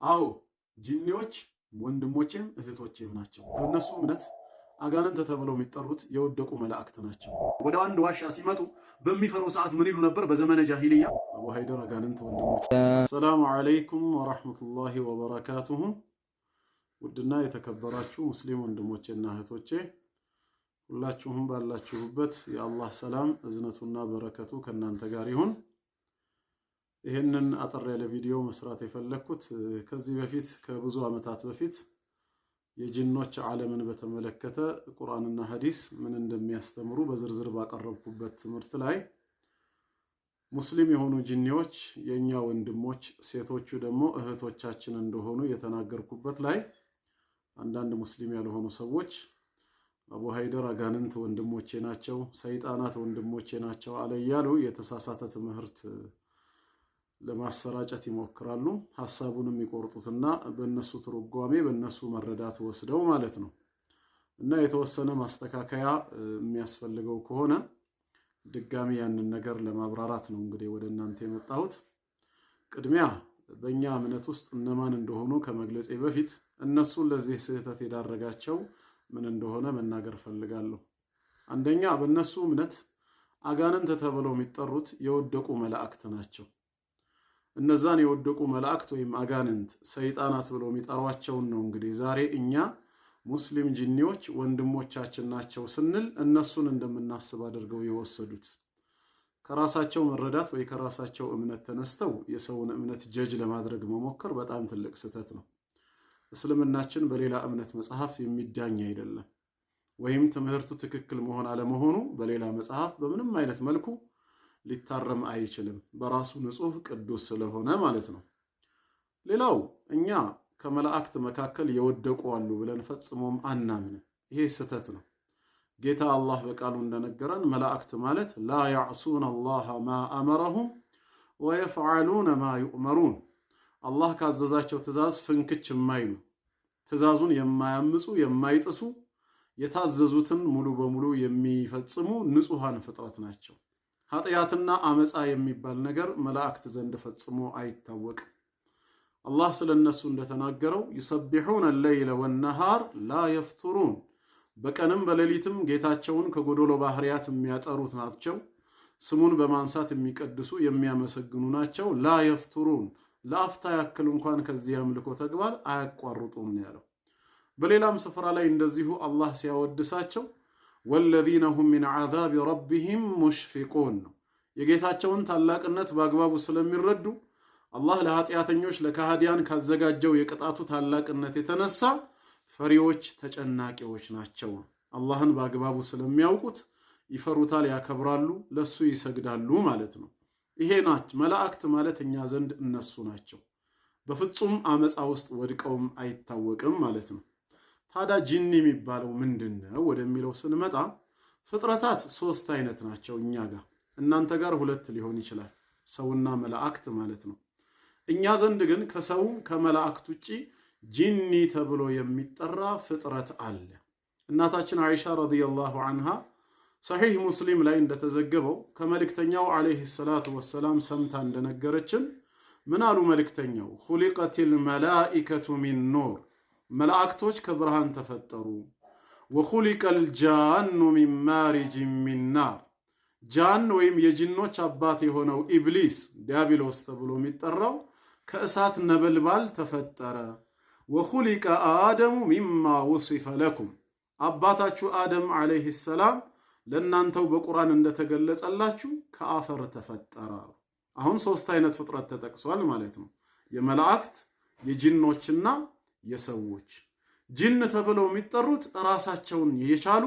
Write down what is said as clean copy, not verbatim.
አዎ ጂኒዎች ወንድሞቼም እህቶቼም ናቸው። በእነሱ እምነት አጋንንት ተብለው የሚጠሩት የወደቁ መላእክት ናቸው። ወደ አንድ ዋሻ ሲመጡ በሚፈሩ ሰዓት ምን ይሉ ነበር? በዘመነ ጃሂልያ አቡ ሀይደር አጋንንት ወንድሞች። ሰላሙ አለይኩም ወራህመቱላሂ ወበረካቱሁ። ውድና የተከበራችሁ ሙስሊም ወንድሞቼና እህቶቼ ሁላችሁም ባላችሁበት የአላህ ሰላም እዝነቱና በረከቱ ከእናንተ ጋር ይሁን። ይህንን አጠር ያለ ቪዲዮ መስራት የፈለኩት ከዚህ በፊት ከብዙ ዓመታት በፊት የጂኖች ዓለምን በተመለከተ ቁርአንና ሐዲስ ምን እንደሚያስተምሩ በዝርዝር ባቀረብኩበት ትምህርት ላይ ሙስሊም የሆኑ ጂኒዎች የኛ ወንድሞች፣ ሴቶቹ ደግሞ እህቶቻችን እንደሆኑ የተናገርኩበት ላይ አንዳንድ ሙስሊም ያልሆኑ ሰዎች አቡ ሀይደር አጋንንት ወንድሞቼ ናቸው፣ ሰይጣናት ወንድሞቼ ናቸው አለ እያሉ የተሳሳተ ትምህርት ለማሰራጨት ይሞክራሉ። ሐሳቡንም ይቆርጡትና በእነሱ ትርጓሜ በእነሱ መረዳት ወስደው ማለት ነው። እና የተወሰነ ማስተካከያ የሚያስፈልገው ከሆነ ድጋሚ ያንን ነገር ለማብራራት ነው እንግዲህ ወደ እናንተ የመጣሁት። ቅድሚያ በእኛ እምነት ውስጥ እነማን እንደሆኑ ከመግለጼ በፊት እነሱን ለዚህ ስህተት የዳረጋቸው ምን እንደሆነ መናገር ፈልጋለሁ። አንደኛ በእነሱ እምነት አጋንንት ተብለው የሚጠሩት የወደቁ መላእክት ናቸው። እነዛን የወደቁ መላእክት ወይም አጋንንት ሰይጣናት ብለው የሚጠሯቸውን ነው እንግዲህ ዛሬ እኛ ሙስሊም ጂኒዎች ወንድሞቻችን ናቸው ስንል እነሱን እንደምናስብ አድርገው የወሰዱት። ከራሳቸው መረዳት ወይ ከራሳቸው እምነት ተነስተው የሰውን እምነት ጀጅ ለማድረግ መሞከር በጣም ትልቅ ስህተት ነው። እስልምናችን በሌላ እምነት መጽሐፍ የሚዳኝ አይደለም። ወይም ትምህርቱ ትክክል መሆን አለመሆኑ በሌላ መጽሐፍ በምንም አይነት መልኩ ሊታረም አይችልም፣ በራሱ ንጹህ ቅዱስ ስለሆነ ማለት ነው። ሌላው እኛ ከመላእክት መካከል የወደቁ አሉ ብለን ፈጽሞም አናምንም። ይሄ ስህተት ነው። ጌታ አላህ በቃሉ እንደነገረን መላእክት ማለት ላ ያዕሱን አላህ ማ አመረሁም ወየፍዓሉነ ማ ዩእመሩን፣ አላህ ካዘዛቸው ትእዛዝ ፍንክች የማይሉ ትእዛዙን የማያምፁ የማይጥሱ የታዘዙትን ሙሉ በሙሉ የሚፈጽሙ ንጹሃን ፍጥረት ናቸው። ኃጢአትና አመፃ የሚባል ነገር መላእክት ዘንድ ፈጽሞ አይታወቅም። አላህ ስለነሱ እንደተናገረው ይሰቢሑነ አለይለ ወነሃር ላ የፍቱሩን፣ በቀንም በሌሊትም ጌታቸውን ከጎዶሎ ባህሪያት የሚያጠሩት ናቸው። ስሙን በማንሳት የሚቀድሱ የሚያመሰግኑ ናቸው። ላ የፍቱሩን፣ ለአፍታ ያክል እንኳን ከዚህ አምልኮ ተግባር አያቋርጡም ያለው። በሌላም ስፍራ ላይ እንደዚሁ አላህ ሲያወድሳቸው ወለዚነ ሁም ሚን ዐዛቢ ረቢሂም ሙሽፊቁን ነው። የጌታቸውን ታላቅነት በአግባቡ ስለሚረዱ አላህ ለኃጢአተኞች ለካህዲያን ካዘጋጀው የቅጣቱ ታላቅነት የተነሳ ፈሪዎች ተጨናቂዎች ናቸው። አላህን በአግባቡ ስለሚያውቁት ይፈሩታል፣ ያከብራሉ፣ ለሱ ይሰግዳሉ ማለት ነው። ይሄ ናቸው መላእክት ማለት እኛ ዘንድ እነሱ ናቸው። በፍጹም አመፃ ውስጥ ወድቀውም አይታወቅም ማለት ነው። ታዲያ ጂኒ የሚባለው ምንድነው ወደሚለው ስንመጣ ፍጥረታት ሶስት አይነት ናቸው እኛ ጋር። እናንተ ጋር ሁለት ሊሆን ይችላል፣ ሰውና መላእክት ማለት ነው። እኛ ዘንድ ግን ከሰው ከመላእክት ውጪ ጂኒ ተብሎ የሚጠራ ፍጥረት አለ። እናታችን አይሻ ረዲየላሁ ዐንሃ ሰሒህ ሙስሊም ላይ እንደተዘገበው ከመልእክተኛው ዐለይሂ ሰላቱ ወሰላም ሰምታ እንደነገረችን ምን አሉ መልእክተኛው? ኹሊቀቲል መላኢከቱ ሚን ኑር፣ መላእክቶች ከብርሃን ተፈጠሩ። ወኹሊቀል ጃኑ ሚን ማሪጅ ሚን ናር፣ ጃን ወይም የጂኖች አባት የሆነው ኢብሊስ ዲያብሎስ ተብሎ የሚጠራው ከእሳት ነበልባል ተፈጠረ። ወኹሊቀ አደሙ ሚማ ውሲፈ ለኩም፣ አባታችሁ አደም ዐለይሂ ሰላም ለእናንተው በቁርአን እንደተገለጸላችሁ ከአፈር ተፈጠረ። አሁን ሶስት አይነት ፍጥረት ተጠቅሷል ማለት ነው። የመላእክት የጂኖችና የሰዎች። ጂን ተብለው የሚጠሩት ራሳቸውን የቻሉ